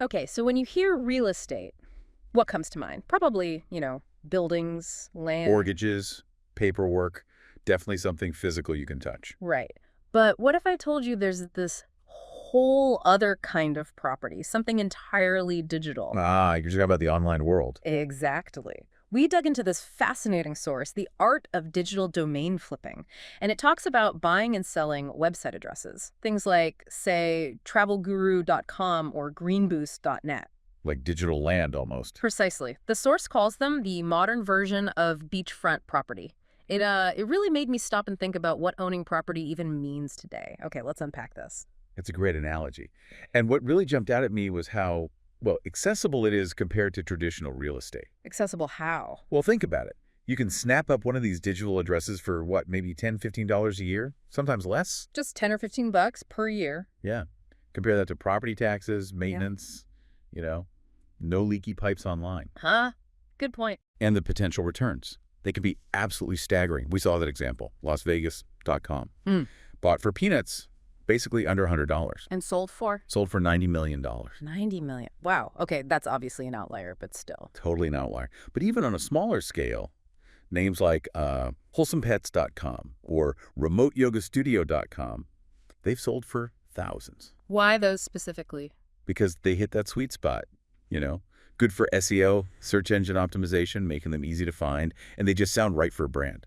Okay, so when you hear real estate, what comes to mind? Probably, buildings, land. Mortgages, paperwork, definitely something physical you can touch. Right. But what if I told you there's this whole other kind of property, something entirely digital? Ah, you're talking about the online world. Exactly. We dug into this fascinating source, The Art of Digital Domain Flipping, and it talks about buying and selling website addresses. Things like, say, travelguru.com or greenboost.net. Like digital land almost. Precisely. The source calls them the modern version of beachfront property. It really made me stop and think about what owning property even means today. Okay, let's unpack this. It's a great analogy. And what really jumped out at me was how, well, accessible it is compared to traditional real estate. Accessible how? Well, think about it. You can snap up one of these digital addresses for what, maybe $10, $15 a year? Sometimes less? Just 10 or 15 bucks per year. Yeah. Compare that to property taxes, Yeah. maintenance, you know, no leaky pipes online. Huh? Good point. And the potential returns. They can be absolutely staggering. We saw that example, LasVegas.com. Mm. Bought for peanuts, basically under $100. And sold for? Sold for $90 million. 90 million. Wow. Okay, that's obviously an outlier, but still. Totally an outlier. But even on a smaller scale, names like WholesomePets.com or RemoteYogaStudio.com, they've sold for thousands Why those specifically? because they hit that sweet spot, you know? Good for SEO, search engine optimization, making them easy to find, and they just sound right for a brand.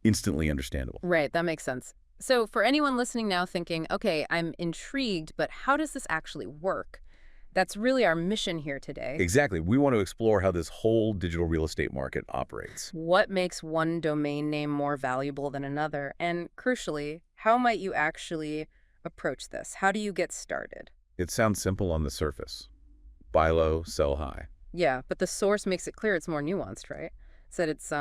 Instantly understandable. Right, that makes sense. So for anyone listening now thinking, okay, I'm intrigued, but how does this actually work? That's really our mission here today. Exactly. We want to explore how this whole digital real estate market operates. What makes one domain name more valuable than another? And crucially, how might you actually approach this? How do you get started? It sounds simple on the surface. Buy low, sell high. Yeah, but the source makes it clear it's more nuanced, right? Said it's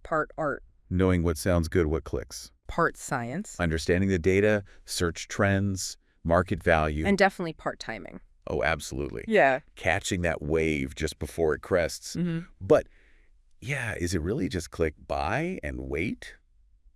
part art, Knowing what sounds good, what clicks. part science, Understanding the data, search trends, market value. and definitely part timing. Oh, absolutely. Yeah. Catching that wave just before it crests. Mm-hmm. But yeah, is it really just click buy and wait?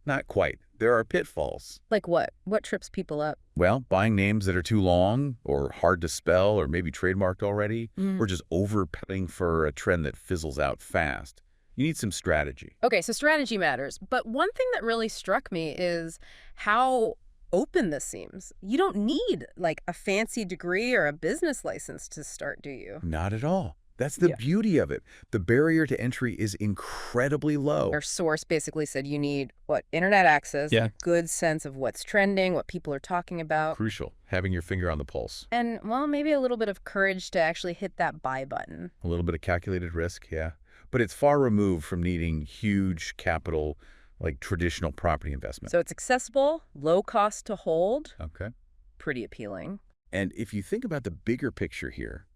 Not quite. There are pitfalls. Like what? What trips people up? Well, buying names that are too long or hard to spell or maybe trademarked already, or just overpaying for a trend that fizzles out fast. You need some strategy. Okay, so strategy matters. But one thing that really struck me is how open this seems. You don't need like a fancy degree or a business license to start, do you? Not at all. That's the Yeah. beauty of it. The barrier to entry is incredibly low. Our source basically said you need what? Internet access, Yeah. a good sense of what's trending, what people are talking about, Crucial, having your finger on the pulse. and well, maybe a little bit of courage to actually hit that buy button. A little bit of calculated risk, yeah. But it's far removed from needing huge capital, like traditional property investment. So it's accessible, low cost to hold, Okay. pretty appealing. And if you think about the bigger picture here,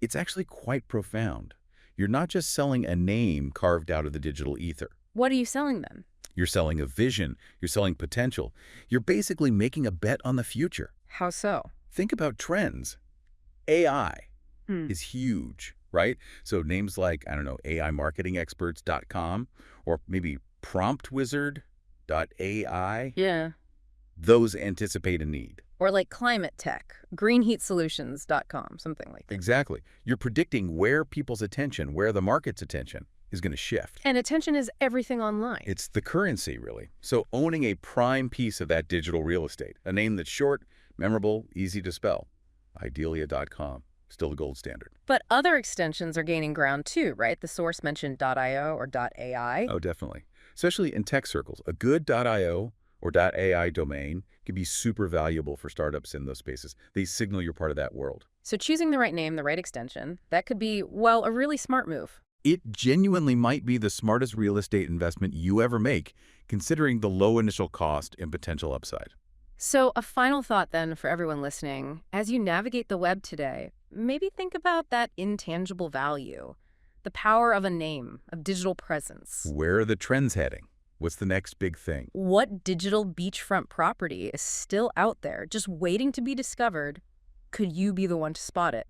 it's actually quite profound. You're not just selling a name carved out of the digital ether. What are you selling then? You're selling a vision. You're selling potential. You're basically making a bet on the future. How so? Think about trends. AI Hmm. is huge, right? So names like, I don't know, AImarketingexperts.com or maybe promptwizard.ai, Yeah. those anticipate a need. Or like climate tech, greenheatsolutions.com, something like that. Exactly. You're predicting where people's attention, where the market's attention is going to shift. And attention is everything online. It's the currency, really. So owning a prime piece of that digital real estate, a name that's short, memorable, easy to spell, Idealia.com, still the gold standard. But other extensions are gaining ground too, right? The source mentioned .io or .ai. Oh, definitely. Especially in tech circles. A good .io or .ai domain can be super valuable for startups in those spaces. They signal you're part of that world. So choosing the right name, the right extension, that could be, well, a really smart move. It genuinely might be the smartest real estate investment you ever make, considering the low initial cost and potential upside. So a final thought then for everyone listening, as you navigate the web today, maybe think about that intangible value, the power of a name, of digital presence. Where are the trends heading? What's the next big thing? What digital beachfront property is still out there, just waiting to be discovered? Could you be the one to spot it?